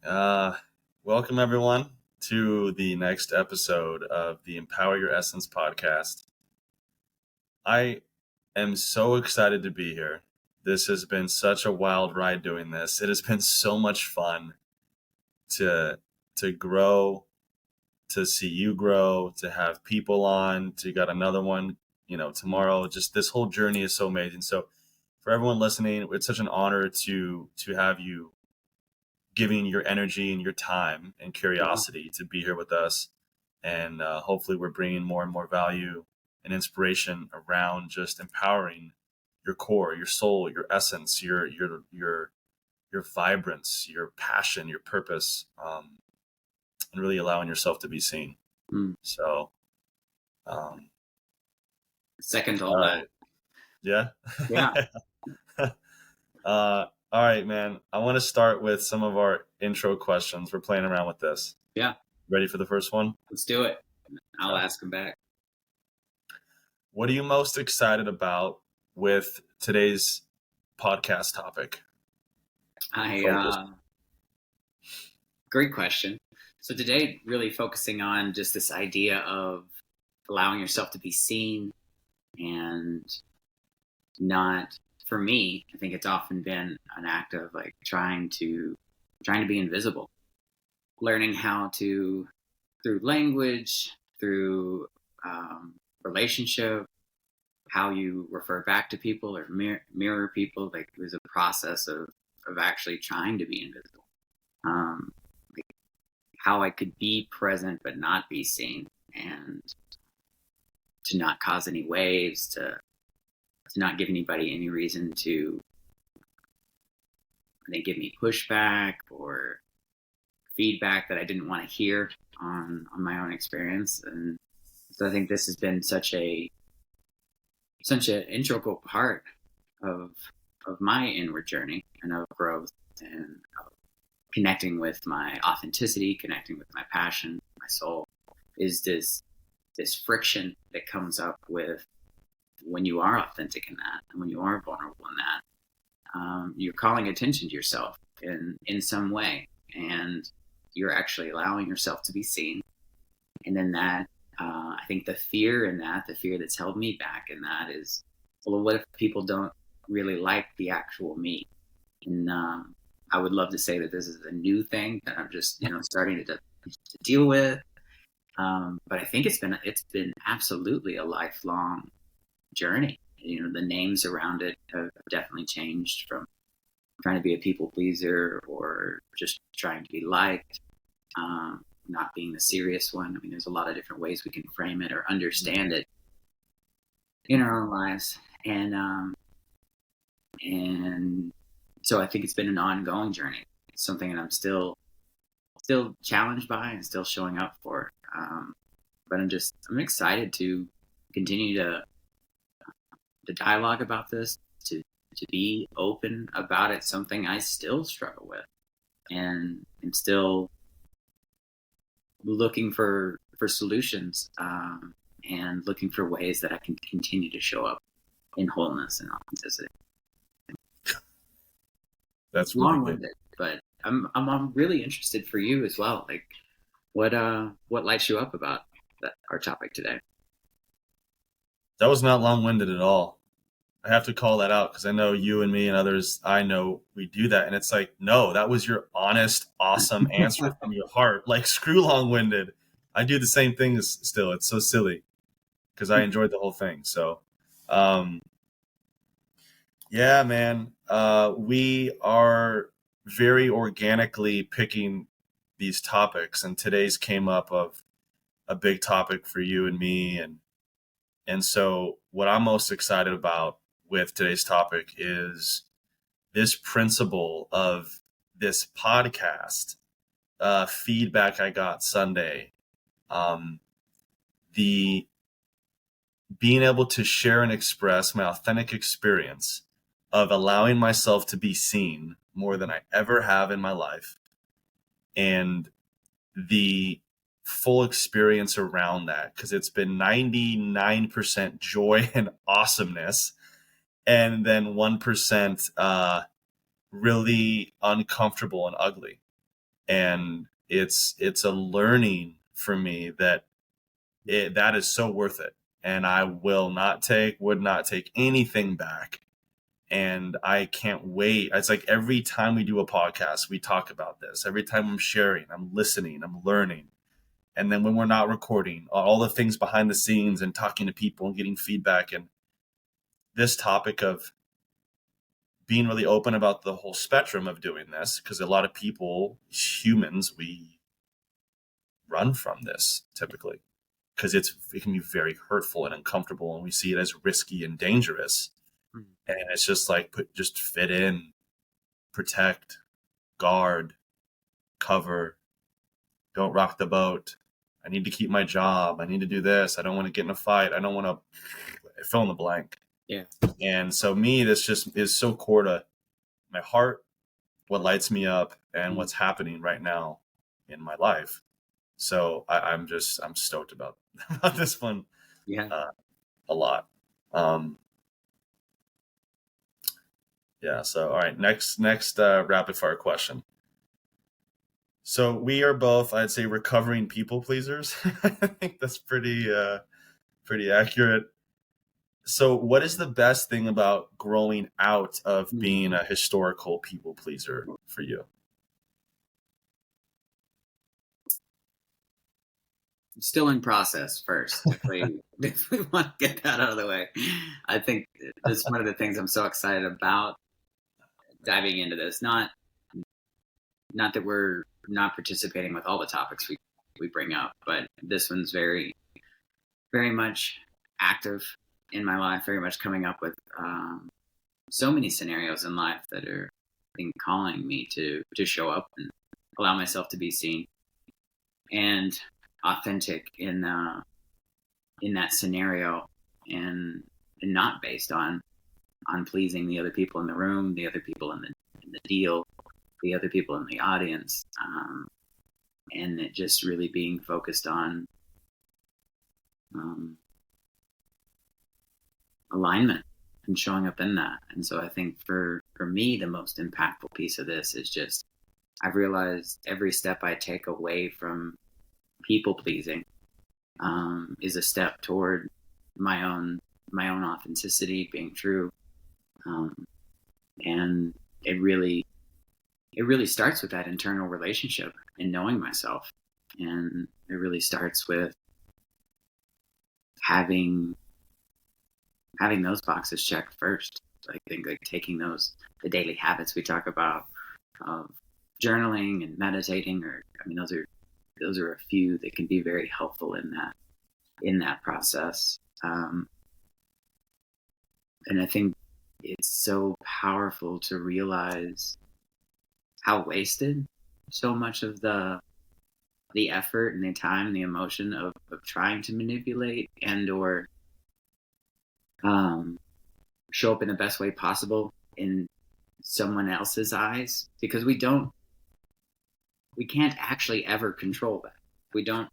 Uh, Welcome everyone to the next episode of the Empower Your Essence podcast. I am so excited to be here. This has been such a wild ride doing this. It has been so much fun to grow, to see you grow, to have people on, to got another one, tomorrow. Just this whole journey is so amazing. So for everyone listening, it's such an honor to have you giving your energy and your time and Yeah. curiosity to be here with us. And hopefully we're bringing more and more value and inspiration around just empowering your core, your soul, your essence, your vibrance, your passion, your purpose, and really allowing yourself to be seen. Mm. So, um, Second to all all right. Yeah. that. Yeah. All right, man. I want to start with some of our intro questions. We're playing around with this. Yeah. Ready for the first one? Let's do it. I'll Okay. ask him back. What are you most excited about with today's podcast topic? Focus. Great question. So today, really focusing on just this idea of allowing yourself to be seen and not, for me, I think it's often been an act of like trying to be invisible, learning how to, through language, through relationship, how you refer back to people or mirror people. Like it was a process of actually trying to be invisible. Like how I could be present but not be seen, and to not cause any waves, to not give anybody any reason to give me pushback or feedback that I didn't want to hear on my own experience. And so I think this has been such an integral part of my inward journey and of growth and of connecting with my authenticity, connecting with my passion, my soul, is this friction that comes up with when you are authentic in that and when you are vulnerable in that. You're calling attention to yourself in some way, and you're actually allowing yourself to be seen. And then that, I think the fear in that, the fear that's held me back in that is, well, what if people don't really like the actual me? And I would love to say that this is a new thing that I'm just starting to deal with. But I think it's been absolutely a lifelong journey. The names around it have definitely changed from trying to be a people pleaser or just trying to be liked, not being the serious one. I mean, there's a lot of different ways we can frame it or understand it in our own lives. And so I think it's been an ongoing journey. It's something that I'm still challenged by and still showing up for. But I'm excited to continue to dialogue about this, to be open about it. Something I still struggle with, and I'm still looking for solutions, and looking for ways that I can continue to show up in wholeness and authenticity. That's really good. But I'm really interested for you as well. Like, what lights you up about our topic today? That was not long-winded at all. I have to call that out because I know you and me and others I know we do that. And it's like, no, that was your honest, awesome answer from your heart. Like, screw long-winded. I do the same thing still. It's so silly because I enjoyed the whole thing. So, yeah, man, we are very organically picking these topics, and today's came up of a big topic for you and me, and so what I'm most excited about with today's topic is this principle of this podcast feedback I got Sunday, the being able to share and express my authentic experience of allowing myself to be seen more than I ever have in my life, and the full experience around that, because it's been 99% joy and awesomeness, and then 1% really uncomfortable and ugly. And it's a learning for me that that is so worth it. And I would not take anything back. And I can't wait. It's like every time we do a podcast, we talk about this. Every time I'm sharing, I'm listening, I'm learning. And then when we're not recording, all the things behind the scenes and talking to people and getting feedback, and this topic of being really open about the whole spectrum of doing this, because a lot of people, humans, we run from this typically because it can be very hurtful and uncomfortable, and we see it as risky and dangerous. Mm. And it's just like just fit in, protect, guard, cover, don't rock the boat. I need to keep my job. I need to do this. I don't want to get in a fight. I don't want to fill in the blank. Yeah. And so me, this just is so core to my heart, what lights me up, and what's happening right now in my life. So I'm stoked about this one. Yeah. A lot. Yeah. So, all right, next rapid fire question. So we are both, I'd say, recovering people pleasers. I think that's pretty accurate. So what is the best thing about growing out of being a historical people pleaser for you? Still in process first. If we want to get that out of the way, I think that's one of the things I'm so excited about diving into this. Not that we're not participating with all the topics we bring up, but this one's very, very much active in my life, very much coming up with so many scenarios in life that are calling me to show up and allow myself to be seen and authentic in that scenario, and not based on pleasing the other people in the room, the other people in the deal, the other people in the audience, and it just really being focused on alignment and showing up in that. And so I think for me, the most impactful piece of this is just I've realized every step I take away from people pleasing is a step toward my own authenticity, being true, and it really starts with that internal relationship and knowing myself, and it really starts with having those boxes checked first. So I think taking the daily habits we talk about of journaling and meditating, or those are a few that can be very helpful in that process. And I think it's so powerful to realize how wasted so much of the effort and the time and the emotion of trying to manipulate and or show up in the best way possible in someone else's eyes, because we can't actually ever control that. We don't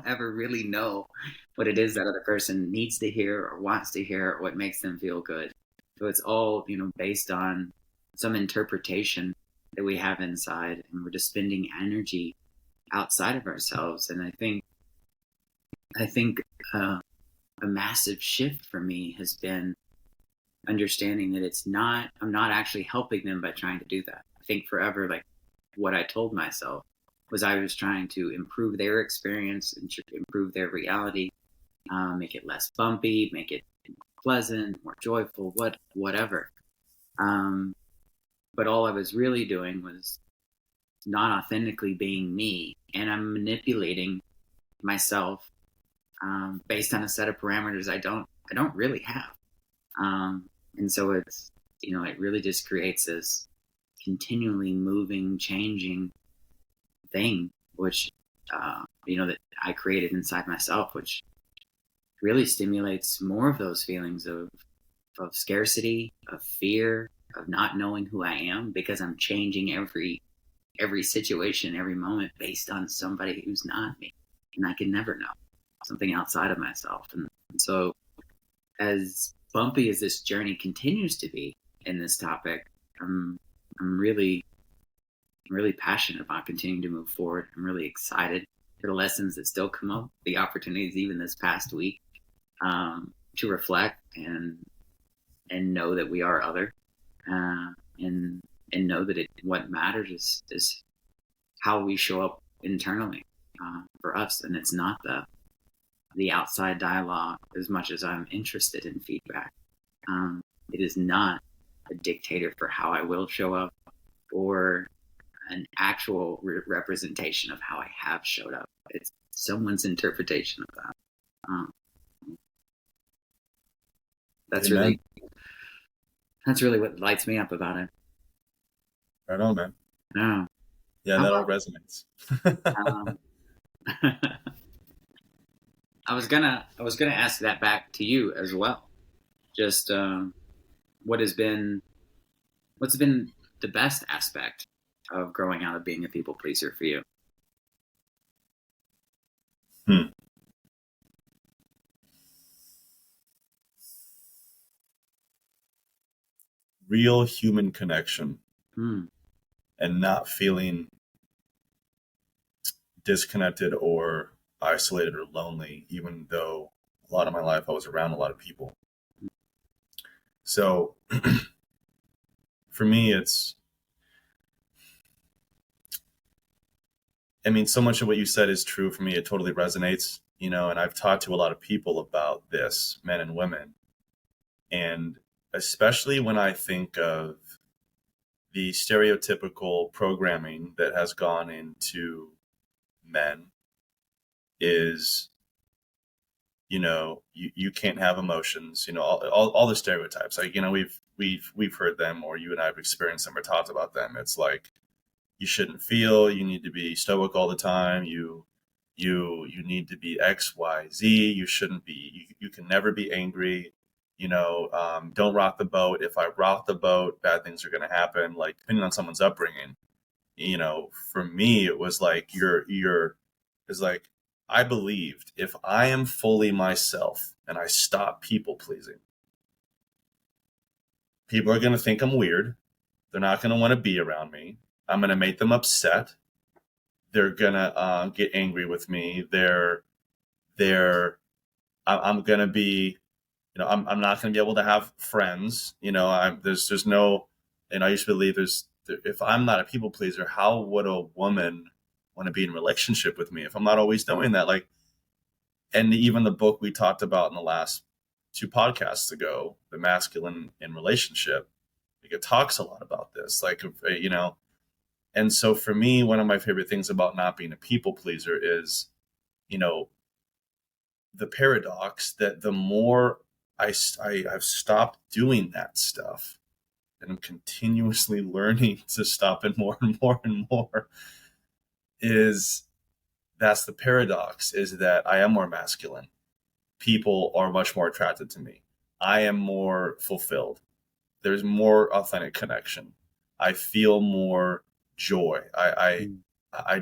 ever really know what it is that other person needs to hear or wants to hear or what makes them feel good. So it's all, based on some interpretation that we have inside, and we're just spending energy outside of ourselves. And I think a massive shift for me has been understanding that I'm not actually helping them by trying to do that. I think forever, what I told myself was I was trying to improve their experience and improve their reality, make it less bumpy, make it pleasant, more joyful, whatever. But all I was really doing was not authentically being me, and I'm manipulating myself based on a set of parameters I don't really have. And so it's, it really just creates this continually moving, changing thing, which, that I created inside myself, which really stimulates more of those feelings of scarcity, of fear, of not knowing who I am, because I'm changing every situation, every moment based on somebody who's not me. And I can never know something outside of myself. And so as bumpy as this journey continues to be in this topic, I'm really I'm really passionate about continuing to move forward. I'm really excited for the lessons that still come up, the opportunities even this past week, to reflect and know that we are other, and know that what matters is how we show up internally, for us, and it's not the outside dialogue. As much as I'm interested in feedback, it is not a dictator for how I will show up, or an actual representation of how I have showed up. It's someone's interpretation of that. Um, that's Amen. really what lights me up about it. Right on, man. No. Yeah, that all resonates. Um, I was gonna ask that back to you as well. Just what's been the best aspect of growing out of being a people pleaser for you? Real human connection Hmm. and not feeling disconnected or isolated or lonely, even though a lot of my life I was around a lot of people. So for me, so much of what you said is true for me. It totally resonates, and I've talked to a lot of people about this, men and women. And especially when I think of the stereotypical programming that has gone into men is, you can't have emotions, all the stereotypes, like, we've heard them, or you and I have experienced them or talked about them. It's like, you shouldn't feel, you need to be stoic all the time. You need to be X, Y, Z. You shouldn't be, you can never be angry. Don't rock the boat. If I rock the boat, bad things are going to happen. Like, depending on someone's upbringing, for me, it was like, it's like, I believed if I am fully myself and I stop people pleasing, people are going to think I'm weird. They're not going to want to be around me. I'm going to make them upset. They're going to get angry with me. I'm going to be, I'm not going to be able to have friends. There's no, I used to believe if I'm not a people pleaser, how would a woman want to be in a relationship with me if I'm not always doing that? Like, and even the book we talked about in the last 2 podcasts ago, The Masculine in Relationship, like, it talks a lot about this, like, and so for me, one of my favorite things about not being a people pleaser is, the paradox that the more I've stopped doing that stuff, and I'm continuously learning to stop it more and more and more, that's the paradox, is that I am more masculine. People are much more attracted to me. I am more fulfilled. There's more authentic connection. I feel more joy. I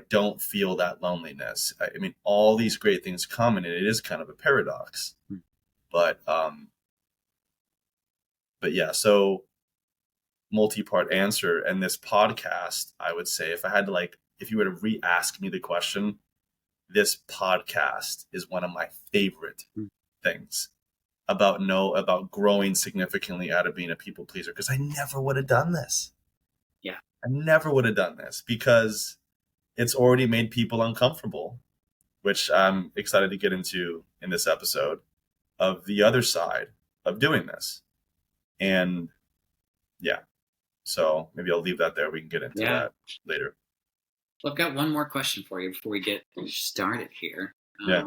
don't feel that loneliness. I mean, all these great things come, and it is kind of a paradox. But yeah, so multi-part answer. And this podcast, I would say, if you were to re-ask me the question, this podcast is one of my favorite things about growing significantly out of being a people pleaser, because I never would have done this. Yeah. I never would have done this because it's already made people uncomfortable, which I'm excited to get into in this episode, of the other side of doing this. And yeah, so maybe I'll leave that there. We can get into that later. Well, I've got one more question for you before we get started here. Yeah.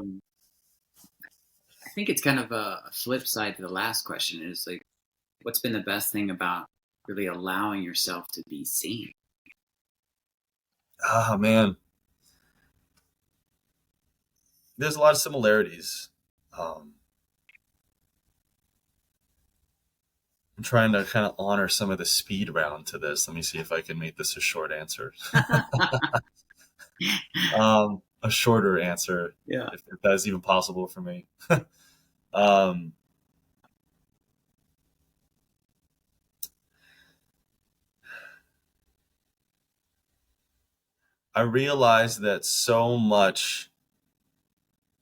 I think it's kind of a flip side to the last question, is like, what's been the best thing about really allowing yourself to be seen? Oh, man. There's a lot of similarities. I'm trying to kind of honor some of the speed round to this. Let me see if I can make this a short answer. A shorter answer, if that is even possible for me. I realized that so much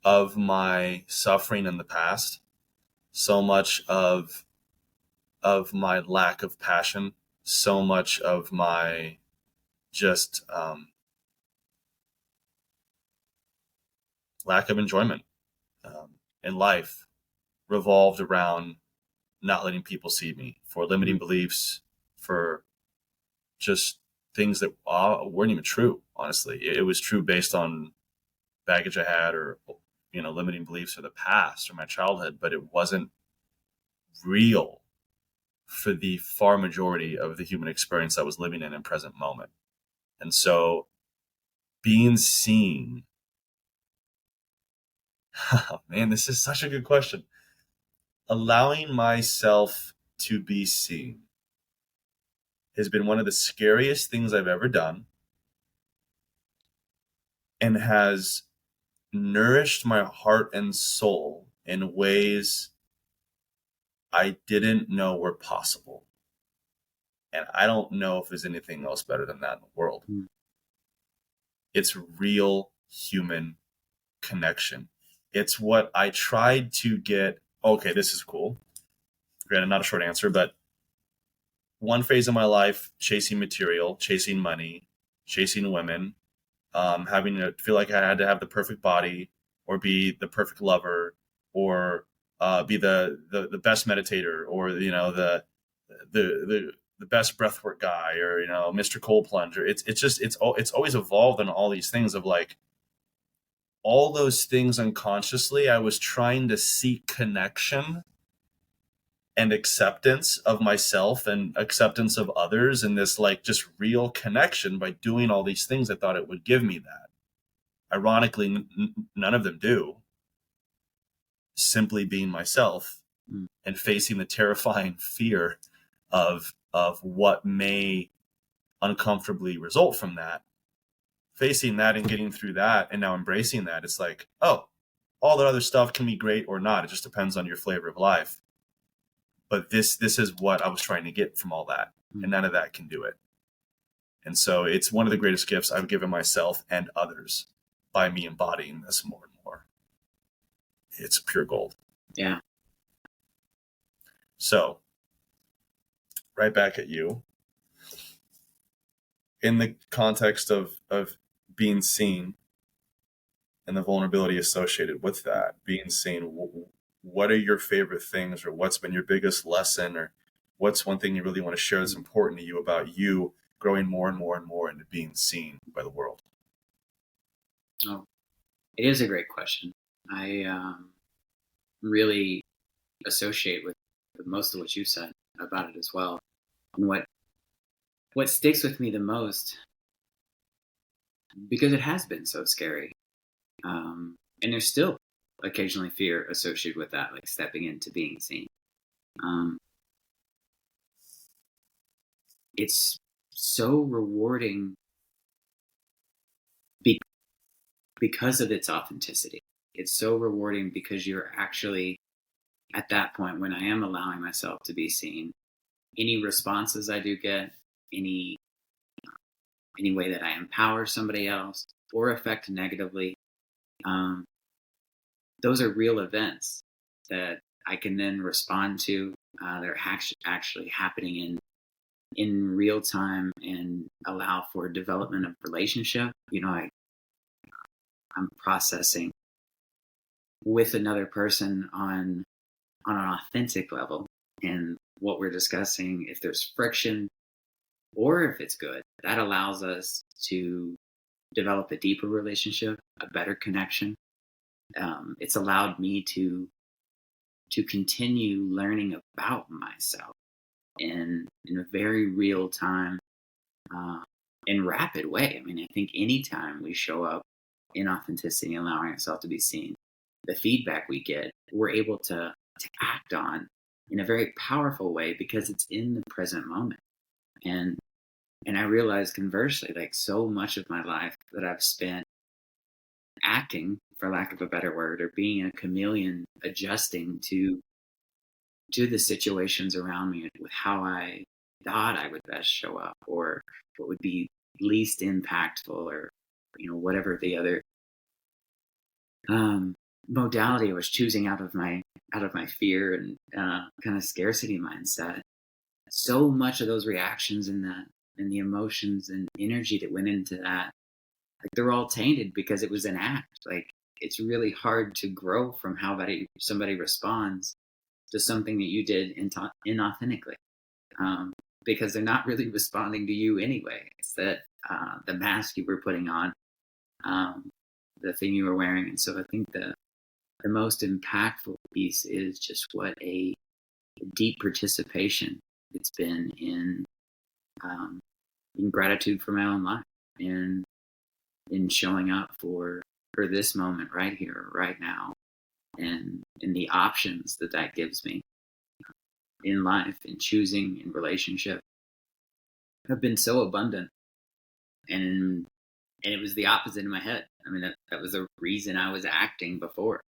of my suffering in the past, so much of my lack of passion, so much of my just lack of enjoyment in life revolved around not letting people see me, for limiting beliefs, for just things that weren't even true. Honestly, it was true based on baggage I had, or limiting beliefs of the past or my childhood, but it wasn't real for the far majority of the human experience I was living in present moment. And so being seen, oh, man, this is such a good question. Allowing myself to be seen has been one of the scariest things I've ever done, and has nourished my heart and soul in ways I didn't know were possible. And I don't know if there's anything else better than that in the world. Mm. It's real human connection. It's what I tried to get. Okay, this is cool. Granted, not a short answer, but one phase of my life, chasing material, chasing money, chasing women, having to feel like I had to have the perfect body, or be the perfect lover, or be the best meditator, or the best breathwork guy, or Mr. Cold Plunger. It's always evolved in all these things of like all those things unconsciously. I was trying to seek connection and acceptance of myself and acceptance of others, and this like just real connection by doing all these things. I thought it would give me that. Ironically, none of them do. Simply being myself and facing the terrifying fear of what may uncomfortably result from that, facing that and getting through that, and now embracing that. It's like, oh, all the other stuff can be great or not. It just depends on your flavor of life. But this is what I was trying to get from all that, and none of that can do it. And so it's one of the greatest gifts I've given myself and others by me embodying this more and more. It's pure gold. Yeah. So, right back at you. In the context of being seen and the vulnerability associated with that, being seen, what are your favorite things, or what's been your biggest lesson, or what's one thing you really want to share that's important to you about you growing more and more and more into being seen by the world? Oh, it is a great question. I really associate with most of what you said about it as well. And what sticks with me the most, because it has been so scary, and there's still occasionally fear associated with that, like stepping into being seen. It's so rewarding because of its authenticity. It's so rewarding because you're actually at that point when I am allowing myself to be seen. Any responses I do get, any way that I empower somebody else or affect negatively, those are real events that I can then respond to. They're actually happening in real time and allow for development of relationship. I'm processing with another person on an authentic level, and what we're discussing, if there's friction or if it's good, that allows us to develop a deeper relationship, a better connection. It's allowed me to continue learning about myself in a very real time, in rapid way. I mean, I think anytime we show up in authenticity, allowing ourselves to be seen, the feedback we get, we're able to act on in a very powerful way because it's in the present moment. And I realized conversely, like so much of my life that I've spent acting, for lack of a better word, or being a chameleon, adjusting to the situations around me with how I thought I would best show up, or what would be least impactful, or whatever the other modality I was choosing out of my fear and kind of scarcity mindset. So much of those reactions and the emotions and energy that went into that, like, they're all tainted because it was an act. Like, it's really hard to grow from how somebody responds to something that you did inauthentically, because they're not really responding to you anyway. It's that the mask you were putting on, the thing you were wearing. And so I think the most impactful piece is just what a deep participation it's been in gratitude for my own life, and in showing up for this moment right here, right now, and in the options that gives me in life, in choosing, in relationship, have been so abundant. And it was the opposite in my head. I mean, that was the reason I was acting before.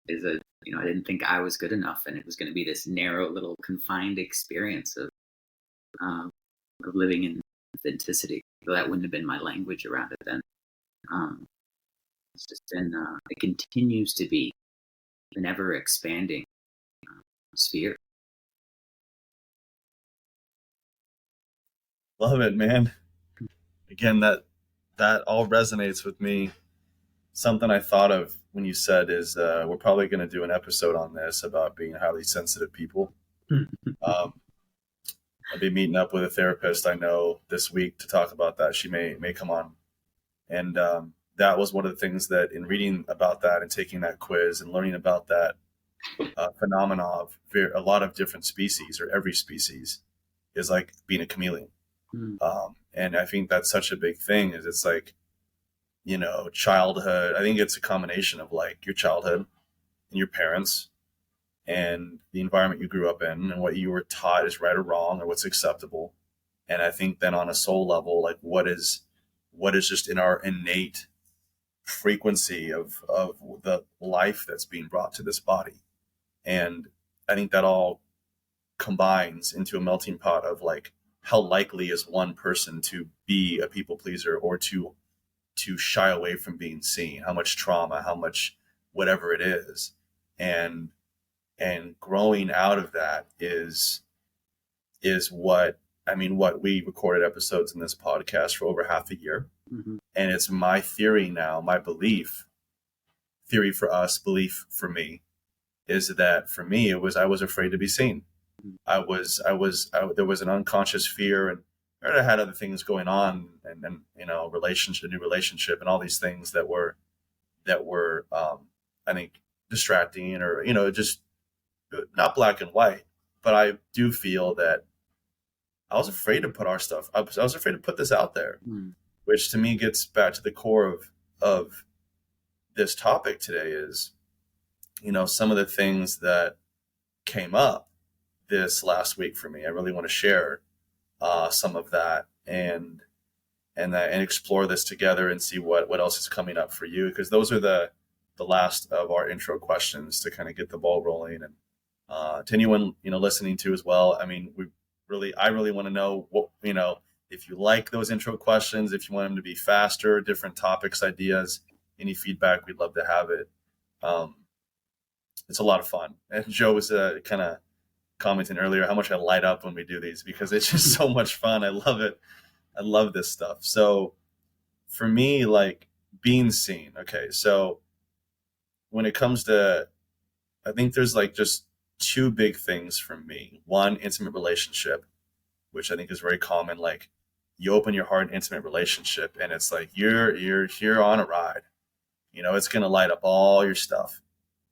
Is that, I didn't think I was good enough, and it was going to be this narrow little confined experience of living in authenticity. So that wouldn't have been my language around it then. It's just been, it continues to be an ever expanding sphere. Love it, man. Again, that all resonates with me. Something I thought of when you said is we're probably going to do an episode on this about being highly sensitive people. I'll be meeting up with a therapist I know this week to talk about that. She may come on. And that was one of the things that, in reading about that and taking that quiz and learning about that phenomena of a lot of different species, or every species, is like being a chameleon. And I think that's such a big thing, is it's like, childhood. I think it's a combination of like your childhood and your parents and the environment you grew up in and what you were taught is right or wrong or what's acceptable. And I think then on a soul level, like what is just in our innate frequency of the life that's being brought to this body. And I think that all combines into a melting pot of like, how likely is one person to be a people pleaser or to shy away from being seen, how much trauma, how much whatever it is. And growing out of that is what we recorded episodes in this podcast for over half a year. Mm-hmm. And it's my theory now, my theory for us, belief for me, is that for me, I was afraid to be seen. Mm-hmm. There was an unconscious fear, and I had other things going on, and new relationship, and all these things that were, I think, distracting, or, just not black and white. But I do feel that I was afraid to put our stuff. I was afraid to put this out there, which to me gets back to the core of this topic today is, some of the things that came up this last week for me. I really want to share some of that and explore this together and see what else is coming up for you, because those are the last of our intro questions to kind of get the ball rolling. And to anyone listening to as well, I mean, I really want to know what, if you like those intro questions, if you want them to be faster, different topics, ideas, any feedback, we'd love to have it. It's a lot of fun. And Joe was kind of commenting earlier how much I light up when we do these, because it's just so much fun. I love it. I love this stuff. So for me, like being seen. Okay. So when it comes to, I think there's like just two big things for me. One, intimate relationship, which I think is very common. Like you open your heart in intimate relationship and it's like, you're here on a ride, it's going to light up all your stuff.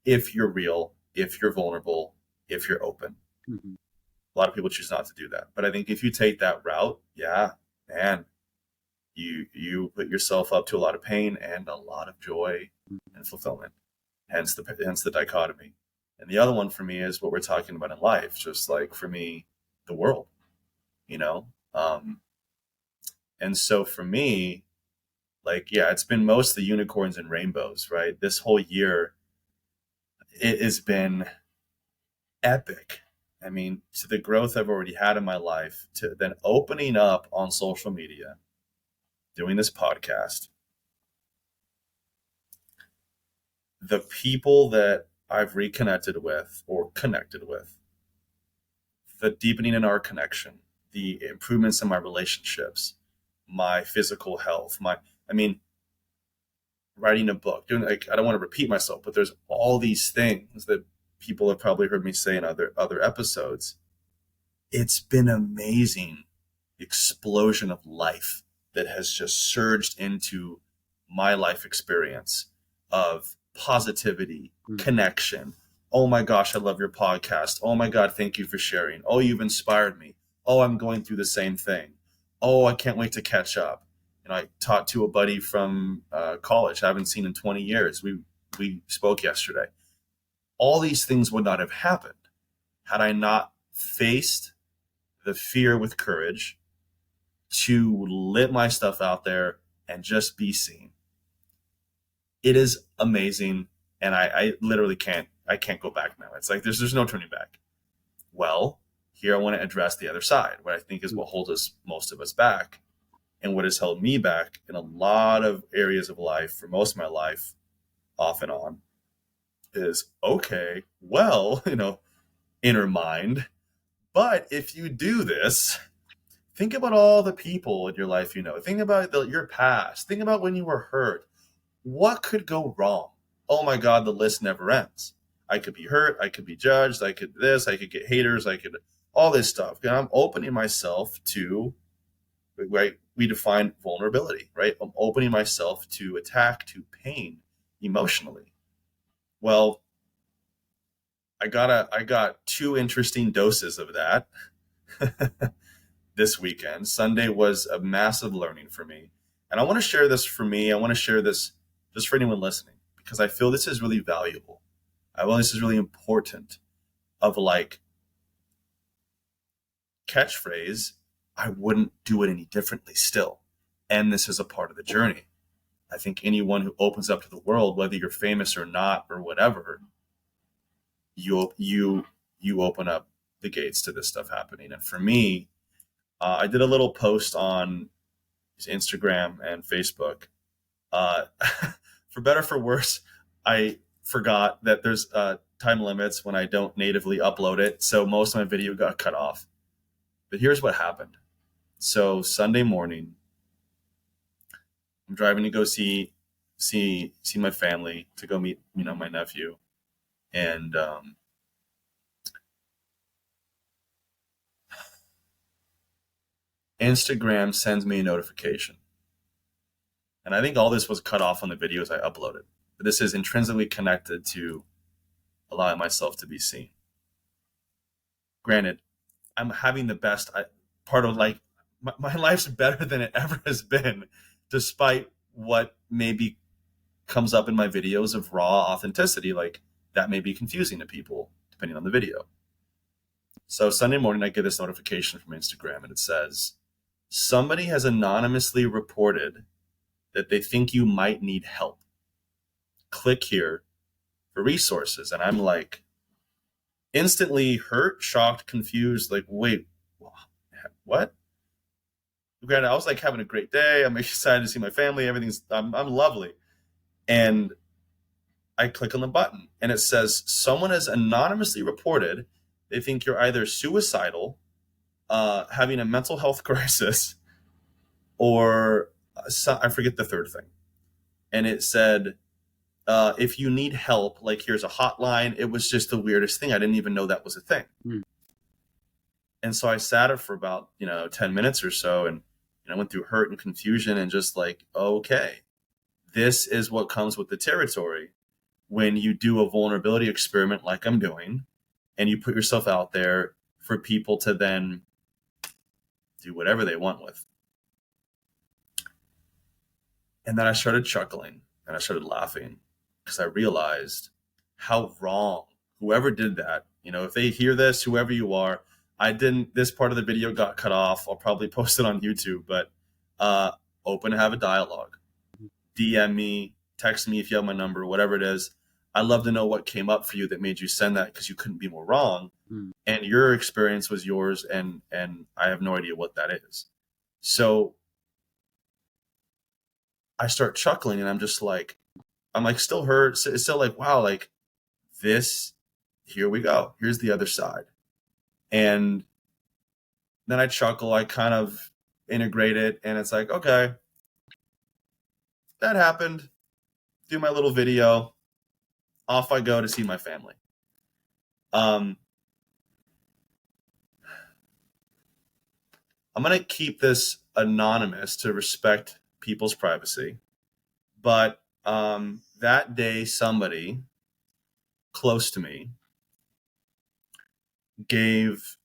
If you're real, if you're vulnerable, if you're open. Mm-hmm. A lot of people choose not to do that. But I think if you take that route, yeah, man, you put yourself up to a lot of pain and a lot of joy and fulfillment. Hence the dichotomy. And the other one for me is what we're talking about in life. Just like for me, the world, and so for me, like, yeah, it's been mostly unicorns and rainbows, right? This whole year, it has been epic. I mean, to the growth I've already had in my life, to then opening up on social media, doing this podcast, the people that I've reconnected with or connected with, the deepening in our connection, the improvements in my relationships, my physical health, writing a book, doing, like, I don't want to repeat myself, but there's all these things that people have probably heard me say in other episodes. It's been amazing explosion of life that has just surged into my life experience of positivity, connection. Oh my gosh, I love your podcast. Oh my God, thank you for sharing. Oh, you've inspired me. Oh, I'm going through the same thing. Oh, I can't wait to catch up. I talked to a buddy from college I haven't seen in 20 years. We spoke yesterday. All these things would not have happened had I not faced the fear with courage to let my stuff out there and just be seen. It is amazing, and I literally can't go back now. It's like there's no turning back. Well, here I want to address the other side, what I think is what holds most of us back. And what has held me back in a lot of areas of life for most of my life, off and on, is, okay, well, inner mind. But if you do this, think about all the people in your life, think about your past. Think about when you were hurt. What could go wrong? Oh my God, the list never ends. I could be hurt. I could be judged. I could get haters. I could all this stuff. And I'm opening myself to, right? We define vulnerability, right? I'm opening myself to attack, to pain emotionally. Well, I got 2 interesting doses of that this weekend. Sunday was a massive learning for me. And I want to share this for me. I want to share this just for anyone listening, because I feel this is really valuable. I feel this is really important, of like catchphrase, I wouldn't do it any differently still. And this is a part of the journey. I think anyone who opens up to the world, whether you're famous or not or whatever, you open up the gates to this stuff happening. And for me, I did a little post on Instagram and Facebook. For better or for worse, I forgot that there's time limits when I don't natively upload it. So most of my video got cut off. But here's what happened. So Sunday morning, I'm driving to go see my family, to go meet, my nephew. And Instagram sends me a notification. And I think all this was cut off on the videos I uploaded. But this is intrinsically connected to allowing myself to be seen. Granted, I'm having the best part of, like, my life's better than it ever has been, despite what maybe comes up in my videos of raw authenticity. Like, that may be confusing to people depending on the video. So Sunday morning, I get this notification from Instagram, and it says, somebody has anonymously reported that they think you might need help. Click here for resources. And I'm like, instantly hurt, shocked, confused, like, wait, what? Granted, I was like having a great day. I'm excited to see my family. I'm lovely. And I click on the button, and it says someone has anonymously reported they think you're either suicidal, having a mental health crisis, or I forget the third thing. And it said, if you need help, like, here's a hotline. It was just the weirdest thing. I didn't even know that was a thing. And so I sat it for about 10 minutes or so, and I went through hurt and confusion, and just like, okay, this is what comes with the territory when you do a vulnerability experiment like I'm doing, and you put yourself out there for people to then do whatever they want with. And then I started chuckling and I started laughing, because I realized how wrong whoever did that, if they hear this, whoever you are, this part of the video got cut off. I'll probably post it on YouTube, but open and have a dialogue. DM me, text me if you have my number, whatever it is. I'd love to know what came up for you that made you send that, because you couldn't be more wrong. And your experience was yours, and I have no idea what that is. So I start chuckling and I'm like still hurt. It's still like, wow, like this, here we go. Here's the other side. And then I chuckle, I kind of integrate it, and it's like, okay, that happened. Do my little video. Off I go to see my family. I'm going to keep this anonymous to respect people's privacy. But that day, somebody close to me gave,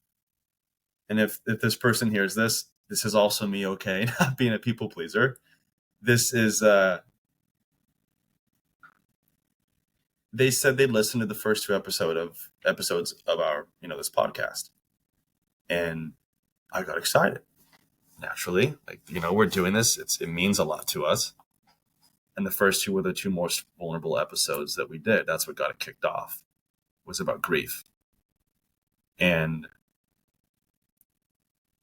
and if this person hears this, this is also me, okay, not being a people pleaser. This is, they said they'd listened to the first two episodes of our, this podcast. And I got excited. Naturally, like, we're doing this. It means a lot to us. And the first two were the two most vulnerable episodes that we did. That's what got it kicked off, was about grief. And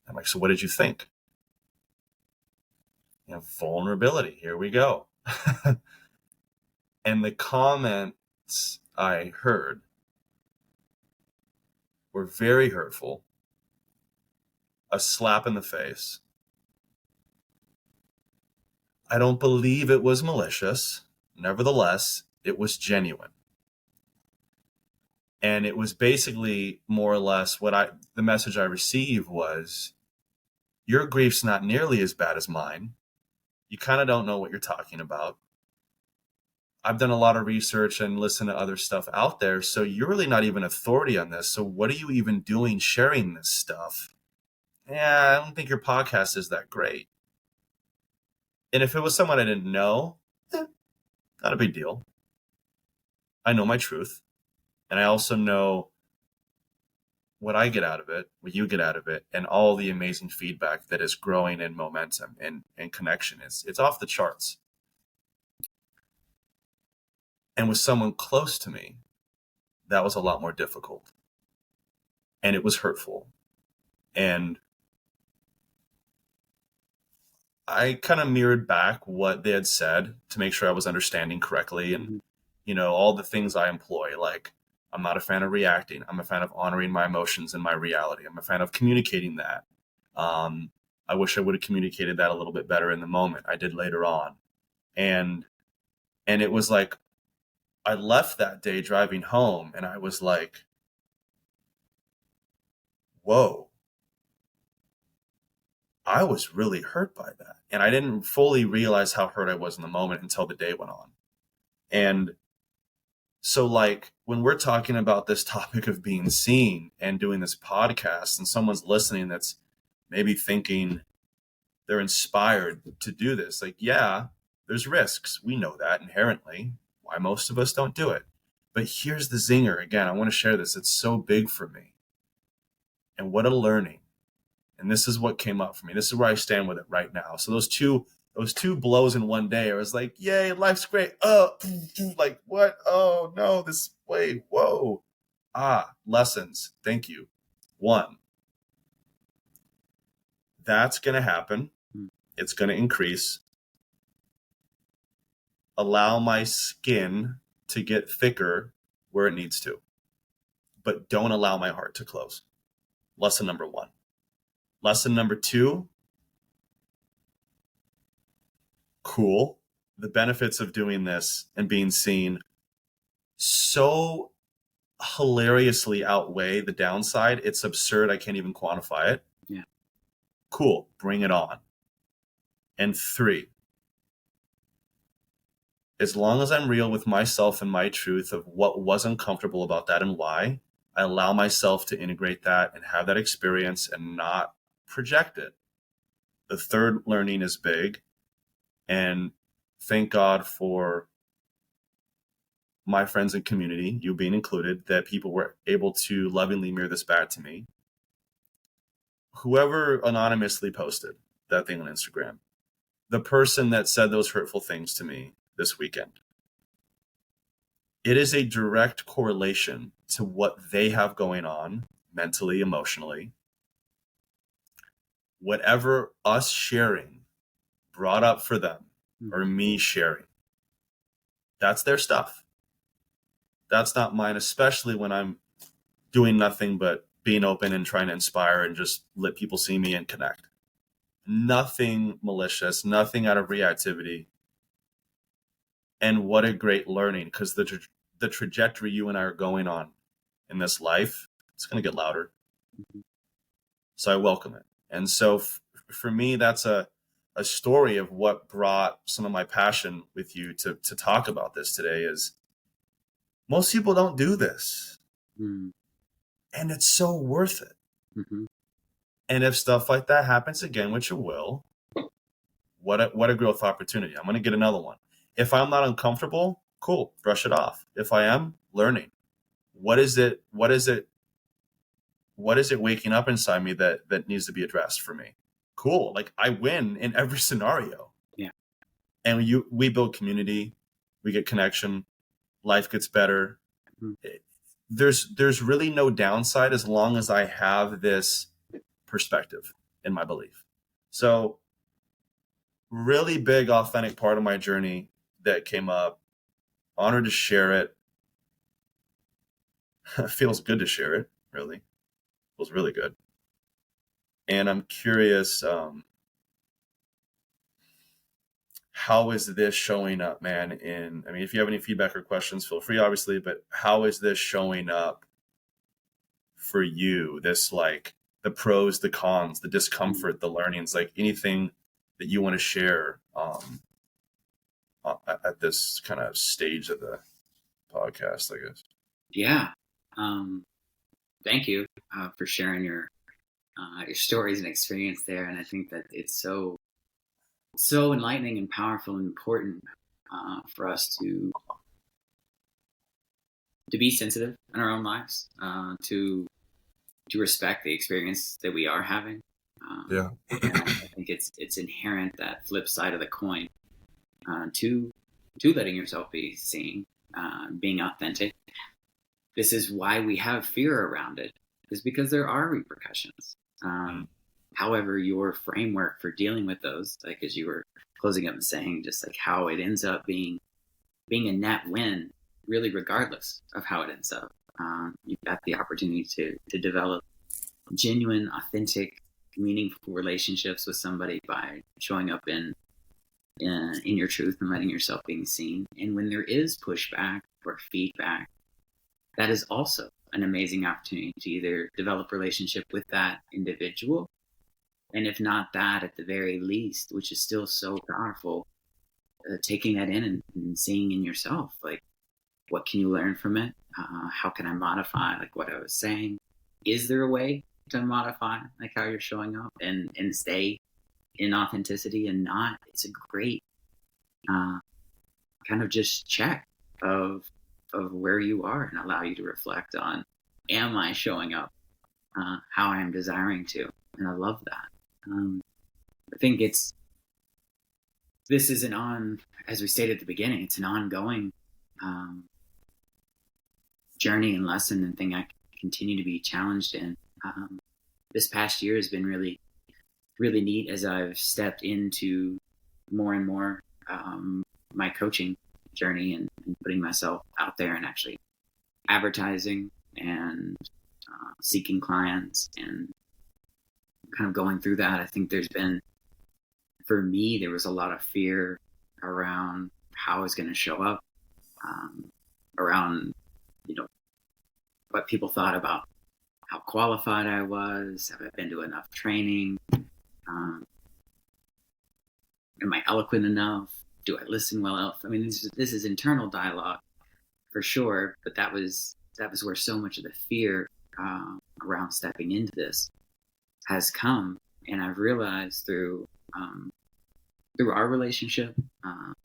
I'm like, so what did you think? Vulnerability. Here we go. And the comments I heard were very hurtful, a slap in the face. I don't believe it was malicious. Nevertheless, it was genuine. And it was basically more or less the message I received was, your grief's not nearly as bad as mine. You kind of don't know what you're talking about. I've done a lot of research and listened to other stuff out there. So you're really not even authority on this. So what are you even doing sharing this stuff? Yeah, I don't think your podcast is that great. And if it was someone I didn't know, not a big deal. I know my truth. And I also know what I get out of it, what you get out of it, and all the amazing feedback that is growing in momentum and connection. It's off the charts. And with someone close to me, that was a lot more difficult. And it was hurtful. And I kind of mirrored back what they had said to make sure I was understanding correctly. And, all the things I employ, like, I'm not a fan of reacting. I'm a fan of honoring my emotions and my reality. I'm a fan of communicating that. I wish I would have communicated that a little bit better in the moment. I did later on. And it was like, I left that day driving home and I was like, whoa, I was really hurt by that. And I didn't fully realize how hurt I was in the moment until the day went on. And so, like, when we're talking about this topic of being seen and doing this podcast, and someone's listening that's maybe thinking they're inspired to do this, like, yeah, there's risks. We know that inherently, why most of us don't do it. But here's the zinger. Again, I want to share this. It's so big for me. And what a learning. And this is what came up for me. This is where I stand with it right now. So those two blows in one day, I was like, yay, life's great. Like, what? Oh no, wait, whoa. Lessons. Thank you. 1, that's going to happen. It's going to increase. Allow my skin to get thicker where it needs to, but don't allow my heart to close. Lesson number 1. Lesson number 2, cool. The benefits of doing this and being seen so hilariously outweigh the downside. It's absurd. I can't even quantify it. Yeah. Cool. Bring it on. And 3, as long as I'm real with myself and my truth of what was uncomfortable about that and why, I allow myself to integrate that and have that experience and not project it. The third learning is big. And thank God for my friends and community, you being included, that people were able to lovingly mirror this back to me. Whoever anonymously posted that thing on Instagram, the person that said those hurtful things to me this weekend, it is a direct correlation to what they have going on mentally, emotionally. Whatever us sharing brought up for them or me sharing. That's their stuff. That's not mine, especially when I'm doing nothing but being open and trying to inspire and just let people see me and connect. Nothing malicious, nothing out of reactivity. And what a great learning, because the trajectory you and I are going on in this life, it's going to get louder. So I welcome it. And so for me, that's a story of what brought some of my passion with you to talk about this today. Is most people don't do this. And it's so worth it. And if stuff like that happens again, which it will, what a growth opportunity. I'm going to get another one. If I'm not uncomfortable, cool, brush it off. If I am, learning. What is it waking up inside me that needs to be addressed for me? Cool. Like, I win in every scenario. Yeah. And we build community, we get connection, life gets better. There's really no downside as long as I have this perspective in my belief. So really big, authentic part of my journey that came up. Honored to share it. Feels good to share it, really. Feels really good. And I'm curious, how is this showing up, man? If you have any feedback or questions, feel free, obviously, but how is this showing up for you? This, like, the pros, the cons, the discomfort, the learnings, like anything that you want to share at this kind of stage of the podcast, I guess. Yeah. Thank you for sharing your stories and experience there. And I think that it's so enlightening and powerful and important for us to be sensitive in our own lives, to respect the experience that we are having. Yeah. And I think it's inherent, that flip side of the coin, to letting yourself be seen, being authentic. This is why we have fear around it, is because there are repercussions. However, your framework for dealing with those, like as you were closing up and saying, just like how it ends up being a net win, really, regardless of how it ends up. You've got the opportunity to develop genuine, authentic, meaningful relationships with somebody by showing up in your truth and letting yourself be seen. And when there is pushback or feedback, that is also an amazing opportunity to either develop relationship with that individual, and if not that, at the very least, which is still so powerful, taking that in and seeing in yourself, like, what can you learn from it? How can I modify, like what I was saying? Is there a way to modify, like, how you're showing up and stay in authenticity and not? It's a great kind of just check of where you are, and allow you to reflect on, am I showing up how I am desiring to? And I love that. I think this is as we stated at the beginning, it's an ongoing journey and lesson and thing I continue to be challenged in. This past year has been really, really neat as I've stepped into more and more my coaching journey and putting myself out there and actually advertising and seeking clients and kind of going through that. I think for me, there was a lot of fear around how I was going to show up, around, what people thought about how qualified I was. Have I been to enough training? Am I eloquent enough? Do I listen well enough? I mean, this is internal dialogue for sure, but that was where so much of the fear around stepping into this has come. And I've realized through our relationship,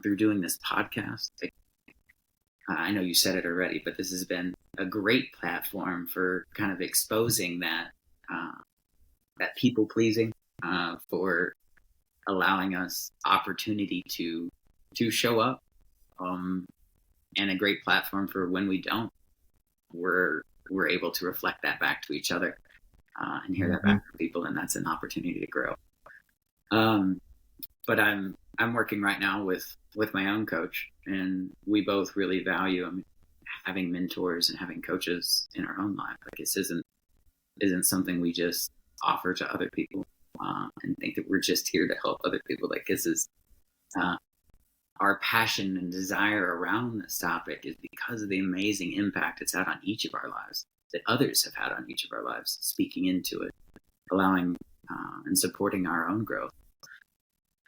through doing this podcast, like, I know you said it already, but this has been a great platform for kind of exposing that people pleasing, for allowing us opportunity to show up, and a great platform for when we don't, we're able to reflect that back to each other, and hear that back from people, and that's an opportunity to grow. but I'm working right now with my own coach, and we both really value, I mean, having mentors and having coaches in our own life. Like, this isn't something we just offer to other people, and think that we're just here to help other people. Like, this is uh, our passion and desire around this topic is because of the amazing impact it's had on each of our lives, that others have had on each of our lives, speaking into it, allowing and supporting our own growth.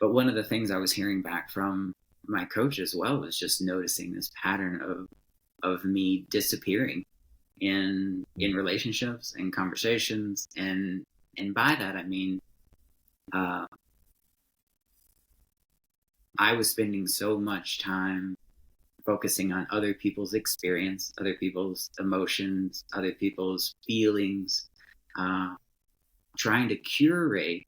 But one of the things I was hearing back from my coach as well was just noticing this pattern of me disappearing in relationships and conversations, and by that I mean uh, I was spending so much time focusing on other people's experience, other people's emotions, other people's feelings, uh, trying to curate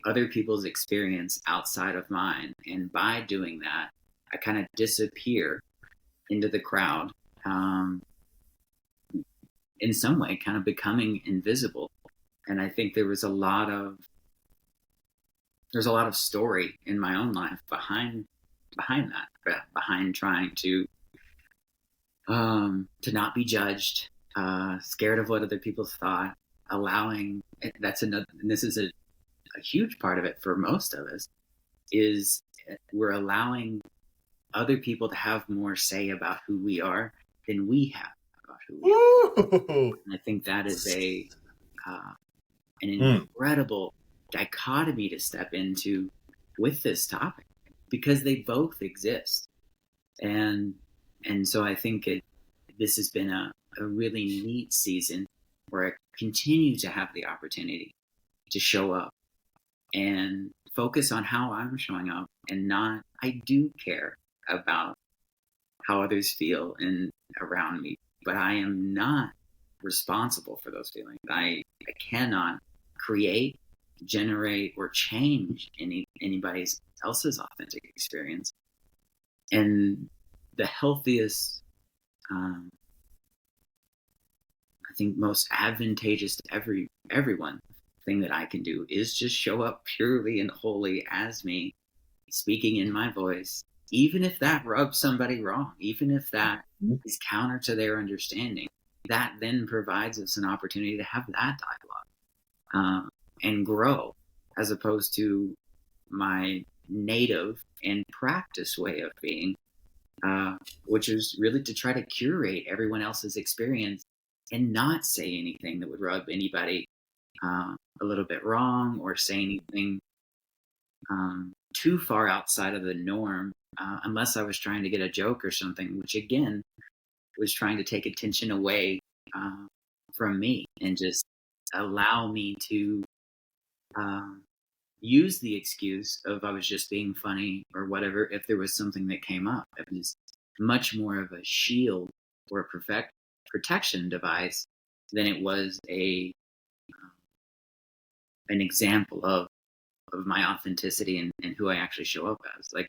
other people's experience outside of mine. And by doing that, I kind of disappear into the crowd, um, in some way, kind of becoming invisible. And I think there's a lot of story in my own life behind that, behind trying to not be judged, scared of what other people thought, allowing, that's another, and this is a huge part of it for most of us, is we're allowing other people to have more say about who we are than we have about who we are. And I think that is an incredible dichotomy to step into with this topic, because they both exist. And so I think this has been a really neat season where I continue to have the opportunity to show up and focus on how I'm showing up, and not, I do care about how others feel and around me, but I am not responsible for those feelings. I cannot create, generate, or change anybody else's authentic experience. And the healthiest, I think most advantageous to everyone thing that I can do is just show up purely and wholly as me, speaking in my voice, even if that rubs somebody wrong, even if that is counter to their understanding. That then provides us an opportunity to have that dialogue, and grow, as opposed to my native and practice way of being, which is really to try to curate everyone else's experience and not say anything that would rub anybody a little bit wrong, or say anything too far outside of the norm, unless I was trying to get a joke or something, which again was trying to take attention away from me and just allow me to use the excuse of I was just being funny or whatever if there was something that came up. It was much more of a shield or a protection device than it was an example of my authenticity and who I actually show up as. Like,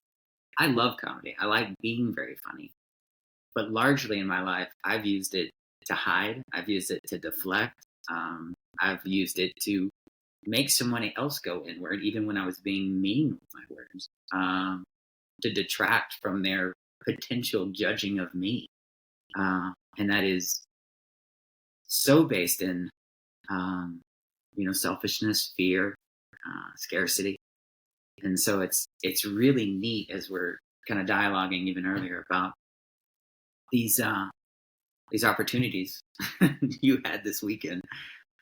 I love comedy. I like being very funny. But largely in my life, I've used it to hide. I've used it to deflect. I've used it to make someone else go inward, even when I was being mean with my words, to detract from their potential judging of me. And that is so based in, selfishness, fear, scarcity. And so it's really neat, as we're kind of dialoguing even earlier about these opportunities you had this weekend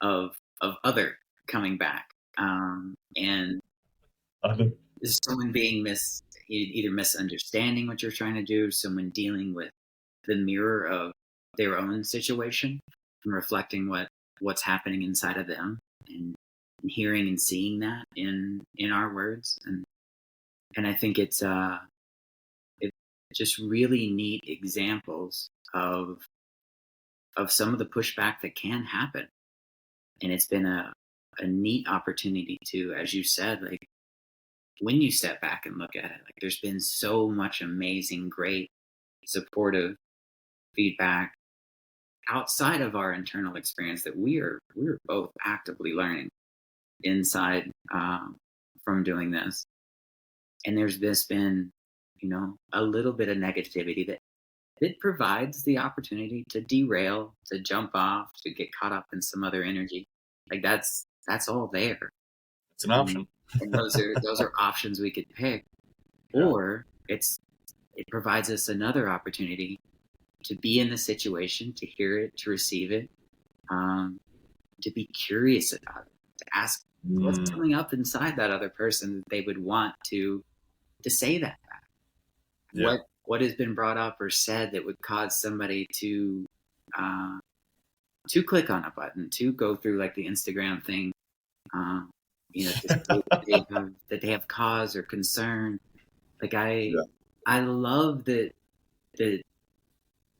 of other coming back, and someone being either misunderstanding what you're trying to do, someone dealing with the mirror of their own situation and reflecting what's happening inside of them, and hearing and seeing that in our words. And I think it's just really neat examples of some of the pushback that can happen. And it's been a neat opportunity to, as you said, like, when you step back and look at it, like, there's been so much amazing, great, supportive feedback outside of our internal experience that we're both actively learning inside, from doing this. And there's been, a little bit of negativity that it provides the opportunity to derail, to jump off, to get caught up in some other energy. Like that's all there. It's an And, option. and those are options we could pick. Yeah. Or it provides us another opportunity to be in the situation, to hear it, to receive it, to be curious about it, to ask what's coming up inside that other person that they would want to say that back. Yeah. What has been brought up or said that would cause somebody to click on a button, to go through like the Instagram thing, to say that they have cause or concern. Like Yeah. I love that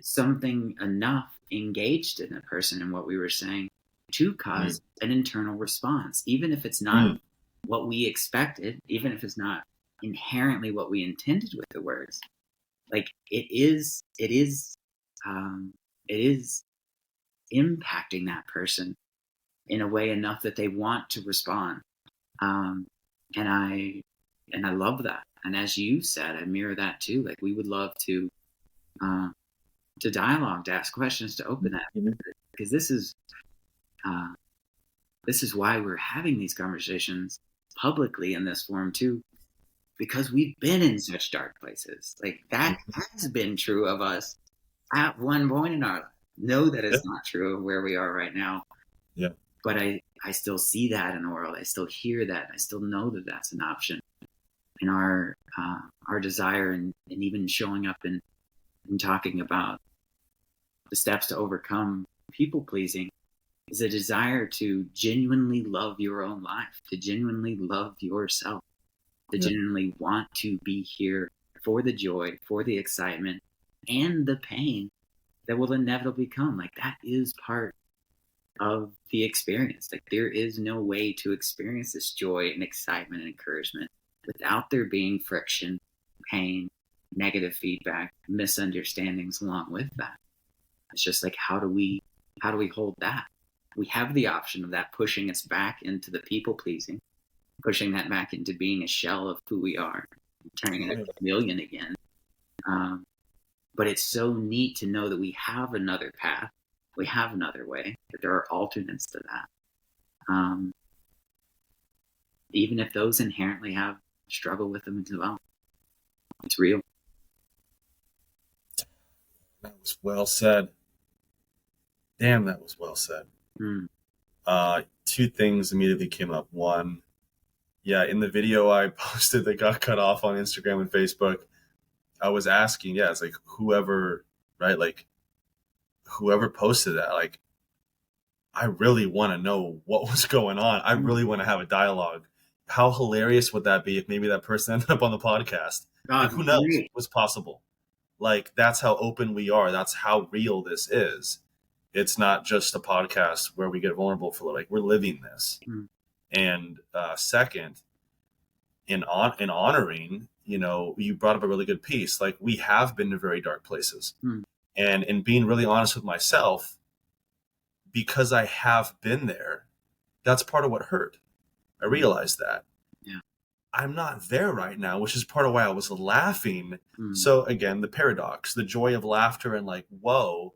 something enough engaged in a person in what we were saying to cause an internal response, even if it's not what we expected, even if it's not inherently what we intended with the words. Like it is impacting that person in a way enough that they want to respond. Um, and I love that. And as you said, I mirror that too. Like we would love to dialogue, to ask questions, to open that, because this is why we're having these conversations publicly in this form too, because we've been in such dark places. Like that has been true of us at one point in our life. Know that it's not true of where we are right now. Yeah. But I still see that in the world. I still hear that. I still know that that's an option. And our desire and even showing up and talking about the steps to overcome people pleasing is a desire to genuinely love your own life, to genuinely love yourself, to genuinely want to be here for the joy, for the excitement, and the pain that will inevitably come. Like that is part of the experience. Like there is no way to experience this joy and excitement and encouragement without there being friction, pain, negative feedback, misunderstandings along with that. It's just like how do we hold that? We have the option of that pushing us back into the people pleasing, pushing that back into being a shell of who we are, turning into a chameleon again. But it's so neat to know that we have another path, we have another way, that there are alternates to that. Even if those inherently have struggle with them as well. It's real. That was well said. Damn, that was well said. Two things immediately came up. One, in the video I posted that got cut off on Instagram and Facebook, I was asking, it's like whoever, right? Like whoever posted that, like, I really want to know what was going on. I really want to have a dialogue. How hilarious would that be if maybe that person ended up on the podcast? Like, who knows what's possible? Like, that's how open we are. That's how real this is. It's not just a podcast where we get vulnerable for like we're living this. And second, in honoring, you brought up a really good piece. Like we have been to very dark places, and in being really honest with myself, because I have been there, that's part of what hurt. I realized that. Yeah. I'm not there right now, which is part of why I was laughing. So again, the paradox, the joy of laughter and like, whoa.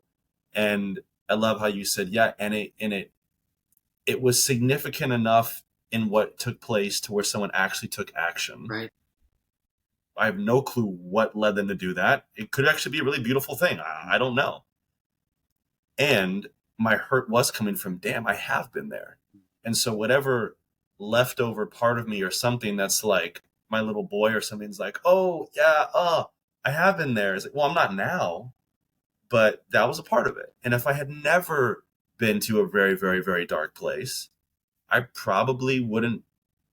And I love how you said, and it was significant enough in what took place to where someone actually took action. Right. I have no clue what led them to do that. It could actually be a really beautiful thing. I don't know. And my hurt was coming from, damn, I have been there. And so whatever leftover part of me or something that's like my little boy or something's like, I have been there. It's like, well, I'm not now, but that was a part of it. And if I had never been to a very, very, very dark place, I probably wouldn't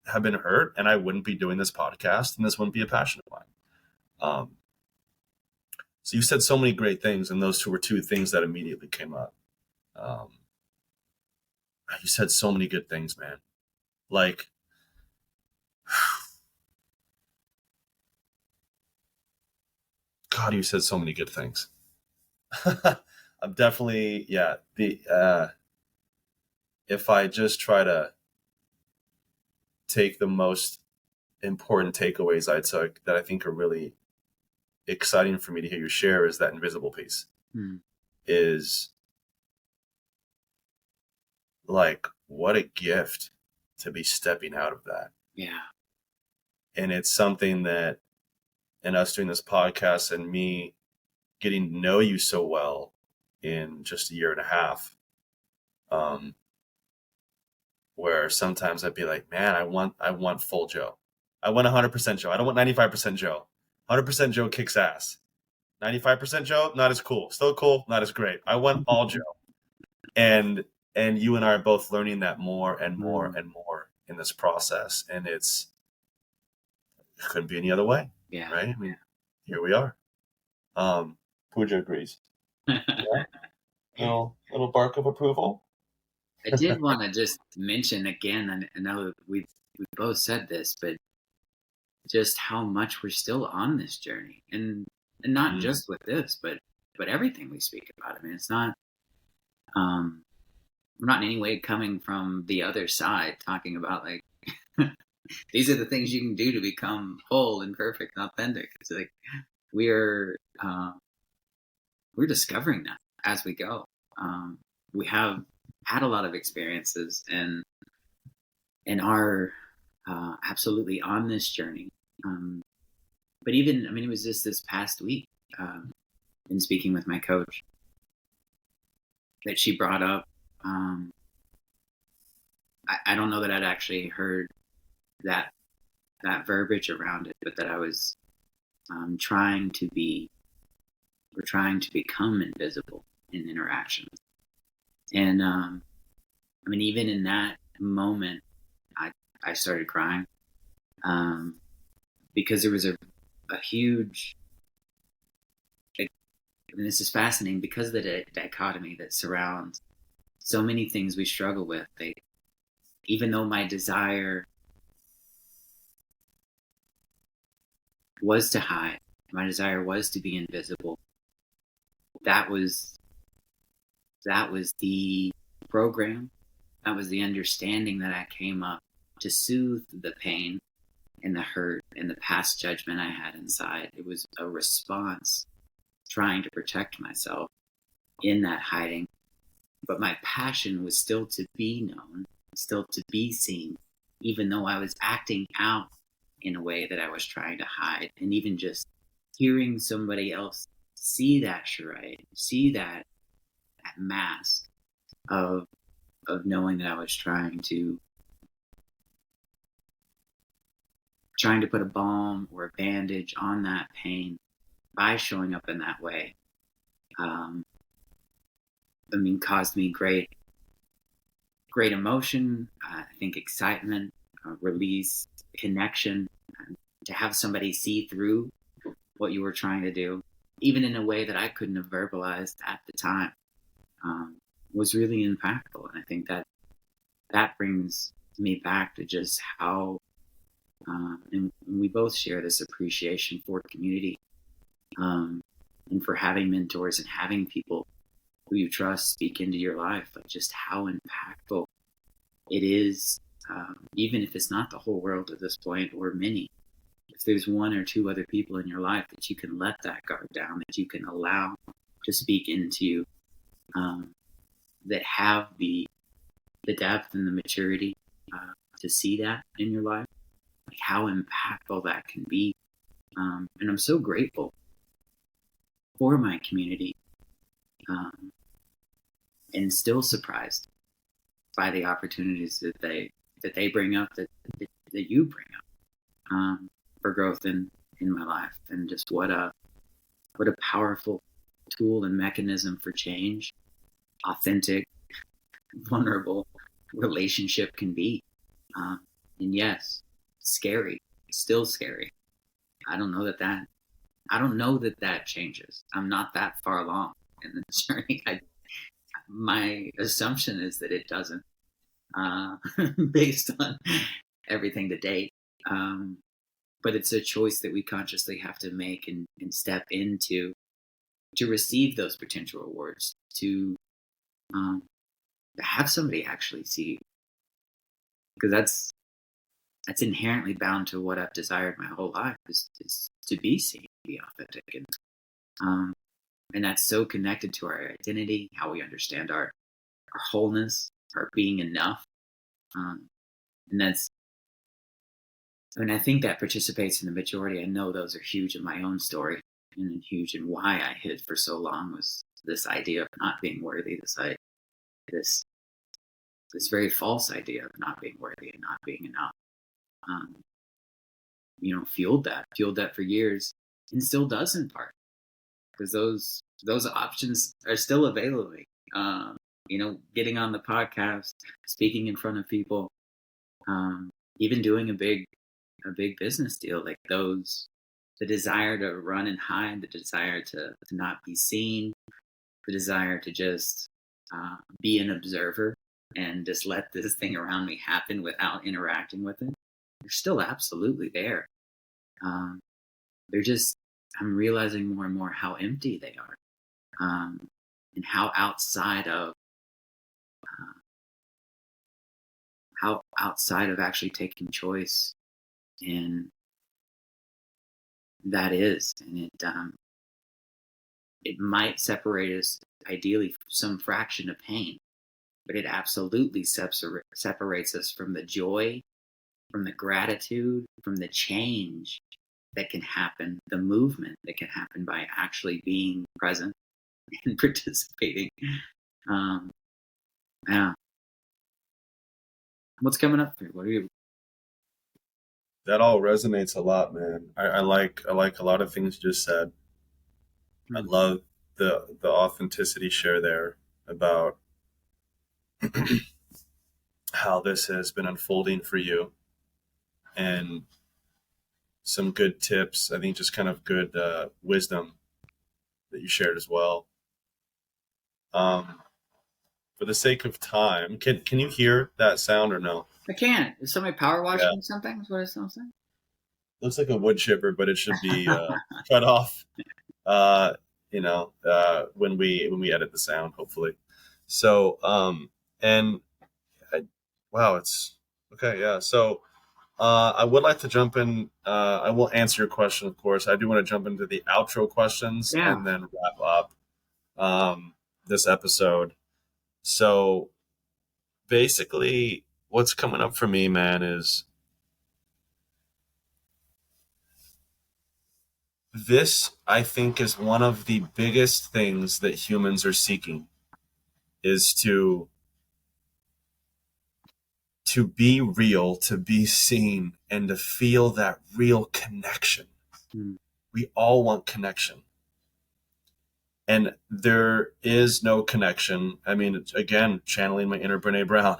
have been hurt and I wouldn't be doing this podcast and this wouldn't be a passion of mine. So you said so many great things, and those two were two things that immediately came up. You said so many good things, man. Like, God, you said so many good things. I'm definitely, if I just try to take the most important takeaways I took that I think are really exciting for me to hear you share is that invisible piece. Is like, what a gift to be stepping out of that. Yeah. And it's something that, in us doing this podcast and me getting to know you so well in just a year and a half, where sometimes I'd be like, man, I want full Joe. I want 100% Joe. I don't want 95% Joe. 100% Joe kicks ass. 95% Joe, not as cool. Still cool, not as great. I want all Joe. And you and I are both learning that more and more and more in this process. And it couldn't be any other way. Yeah. Right? I mean, here we are. Pooja agrees. Yeah. Little bark of approval. I did want to just mention again, and I know we both said this, but just how much we're still on this journey, and not just with this, but everything we speak about. I mean, it's not we're not in any way coming from the other side talking about like these are the things you can do to become whole and perfect and authentic. It's like we're discovering that as we go. We have had a lot of experiences and are absolutely on this journey. But even, I mean, it was just this past week in speaking with my coach that she brought up. I don't know that I'd actually heard that verbiage around it, but that I was trying to become invisible in interactions. And I mean, even in that moment, I started crying because there was a huge, and this is fascinating because of the dichotomy that surrounds so many things we struggle with. Even though my desire was to hide, my desire was to be invisible, that was the program, that was the understanding that I came up to soothe the pain and the hurt and the past judgment I had inside. It was a response trying to protect myself in that hiding. But my passion was still to be known, still to be seen, even though I was acting out in a way that I was trying to hide. And even just hearing somebody else see that charade, see that mask of knowing that I was trying to put a balm or a bandage on that pain by showing up in that way. I mean, caused me great emotion, I think excitement, release, connection, to have somebody see through what you were trying to do, even in a way that I couldn't have verbalized at the time, was really impactful. And I think that brings me back to just how, and we both share this appreciation for community, and for having mentors and having people who you trust speak into your life, like just how impactful it is, even if it's not the whole world at this point or many. If there's one or two other people in your life that you can let that guard down, that you can allow to speak into, that have the depth and the maturity to see that in your life, like how impactful that can be. And I'm so grateful for my community, and still surprised by the opportunities that they bring up, that you bring up, for growth in my life. And just what a powerful tool and mechanism for change, authentic, vulnerable relationship can be. And yes, scary, still scary. I don't know that changes. I'm not that far along in the journey. My assumption is that it doesn't, based on everything to date. But it's a choice that we consciously have to make and step into to receive those potential rewards, to have somebody actually see you. Because that's inherently bound to what I've desired my whole life is to be seen, to be authentic, um, and that's so connected to our identity, how we understand our wholeness, our being enough, um, and that's. I mean, I think that participates in the majority. I know those are huge in my own story, and huge in why I hid for so long was this idea of not being worthy. This this very false idea of not being worthy and not being enough. Um, fueled that for years, and still does in part because those options are still available. Um, getting on the podcast, speaking in front of people, even doing a big business deal, like those, the desire to run and hide, the desire to not be seen, the desire to just be an observer and just let this thing around me happen without interacting with it, they're still absolutely there. Um, they're just, I'm realizing more and more how empty they are, and uh, how outside of actually taking choice in that is, and it might separate us ideally some fraction of pain, but it absolutely separates us from the joy, from the gratitude, from the change that can happen, the movement that can happen by actually being present and participating. Um, yeah. What's coming up for you? What are you? That all resonates a lot, man. I like a lot of things you just said. I love the authenticity share there about how this has been unfolding for you, and some good tips. I think just kind of good wisdom that you shared as well. Um, for the sake of time, can you hear that sound or no? I can't. Is somebody power Yeah, washing something? Is what it sounds like? looks like a wood chipper, but it should be cut off. Uh, when we edit the sound, hopefully. So, and I, wow, it's okay. Yeah. So, I would like to jump in. I will answer your question, of course. I do want to jump into the outro questions Yeah. and then wrap up this episode. So, basically, what's coming up for me, man, is this, I think, is one of the biggest things that humans are seeking is to be real, to be seen, and to feel that real connection. Mm. We all want connection. And there is no connection. I mean, again, channeling my inner Brene Brown,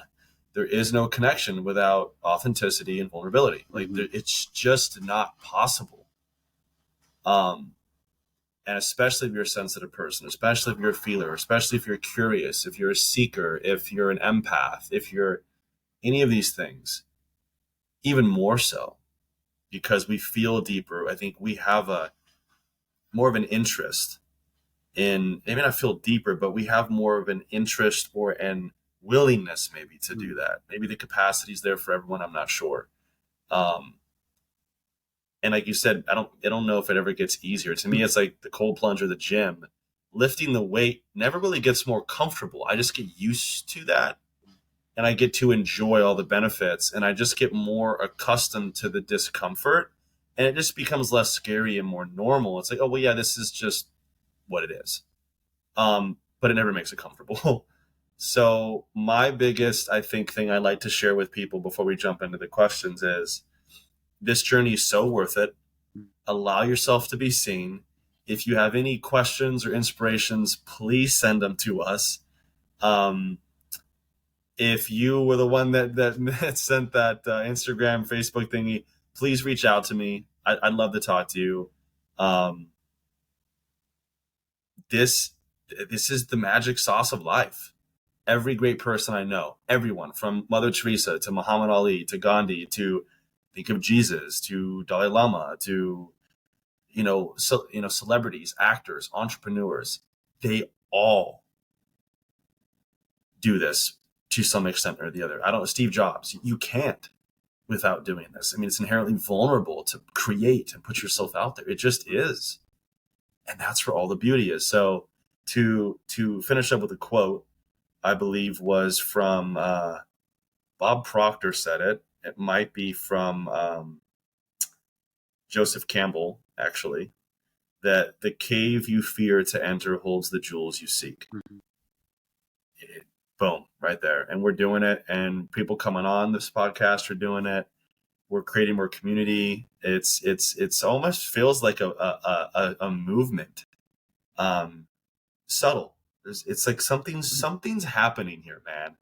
there is no connection without authenticity and vulnerability. Like, it's just not possible. And especially if you're a sensitive person, especially if you're a feeler, especially if you're curious, if you're a seeker, if you're an empath, if you're any of these things, even more so, because we feel deeper. I think we have a more of an interest in, maybe not feel deeper, but we have more of an interest or an willingness maybe to do that. Maybe the capacity is there for everyone. I'm not sure. And like you said, I don't know if it ever gets easier. To me, it's like the cold plunge or the gym. Lifting the weight never really gets more comfortable. I just get used to that, and I get to enjoy all the benefits, and I just get more accustomed to the discomfort, and it just becomes less scary and more normal. It's like, oh well, yeah, this is just what it is. But it never makes it comfortable. So my biggest, I think, thing I like to share with people before we jump into the questions is this journey is so worth it. Allow yourself to be seen. If you have any questions or inspirations, please send them to us. Um, if you were the one that sent that Instagram, Facebook thingy, please reach out to me. I'd love to talk to you. Um, this this is the magic sauce of life. Every great person I know, everyone from Mother Teresa to Muhammad Ali to Gandhi to think of Jesus to Dalai Lama to celebrities, actors, entrepreneurs, they all do this to some extent or the other. I don't know, Steve Jobs, you can't. without doing this. I mean, it's inherently vulnerable to create and put yourself out there. It just is. And that's where all the beauty is. So to finish up with a quote, I believe was from Bob Proctor said it. It might be from Joseph Campbell, actually, that the cave you fear to enter holds the jewels you seek. Mm-hmm. Boom, right there. And we're doing it. And people coming on this podcast are doing it. We're creating more community. It's almost feels like a movement. Subtle. It's like something's happening here, man.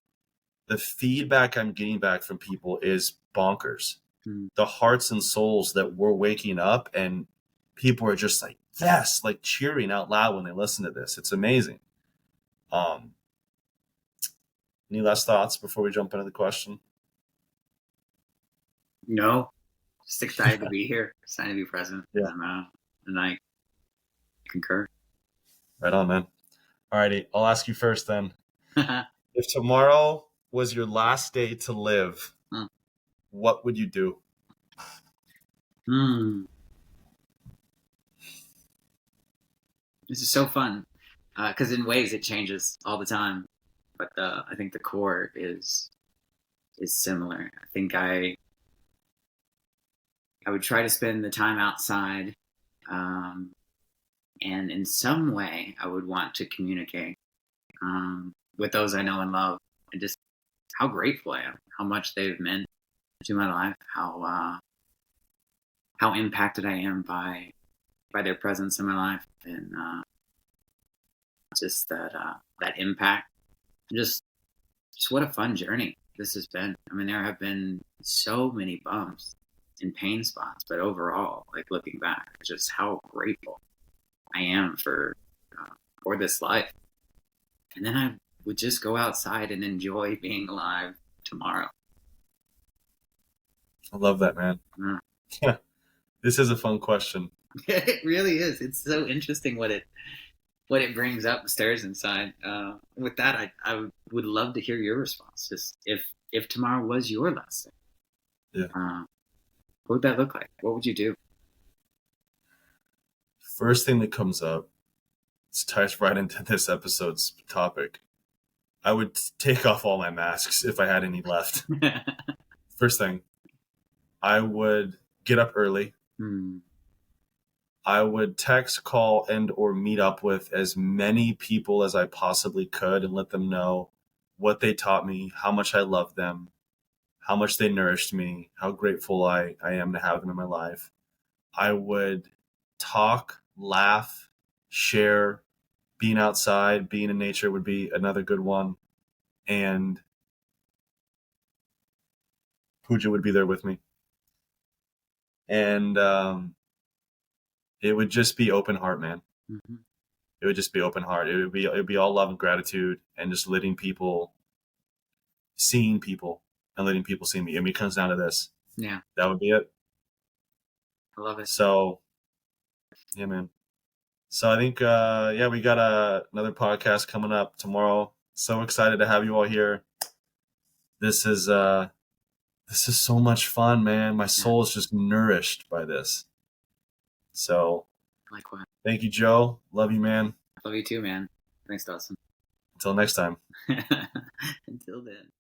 The feedback I'm getting back from people is bonkers. Mm-hmm. The hearts and souls that we're waking up, and people are just like, yes, like cheering out loud when they listen to this. It's amazing. Any last thoughts before we jump into the question? No, just excited to be here, excited to be present. Yeah. And I concur. Right on, man. Alrighty, I'll ask you first then. If tomorrow was your last day to live, what would you do? This is so fun because in ways it changes all the time, but I think the core is similar. I think I would try to spend the time outside, and in some way I would want to communicate with those I know and love, and just how grateful I am, how much they've meant to my life, how impacted I am by their presence in my life, and just that impact. Just what a fun journey this has been. I mean, there have been so many bumps and pain spots, but overall, like looking back, just how grateful I am for this life. And then I would just go outside and enjoy being alive tomorrow. I love that, man. Yeah, this is a fun question. It really is. It's so interesting what it brings up, stirs inside. With that, I would love to hear your response. Just if tomorrow was your last day, yeah, what would that look like? What would you do? First thing that comes up, it ties right into this episode's topic. I would take off all my masks if I had any left. First thing, I would get up early. I would text, call, and or meet up with as many people as I possibly could and let them know what they taught me, how much I love them, how much they nourished me, how grateful I am to have them in my life. I would talk, laugh, share. Being outside, being in nature would be another good one. And Pooja would be there with me. And it would just be open heart, man. Mm-hmm. It would just be open heart. It would be all love and gratitude, and just seeing people and letting people see me. I mean, it comes down to this. Yeah. That would be it. I love it. So, yeah, man. So I think, we got another podcast coming up tomorrow. So excited to have you all here. This is so much fun, man. My soul is just nourished by this. So, likewise. Thank you, Joe. Love you, man. Love you too, man. Thanks, Dawson. Until next time. Until then.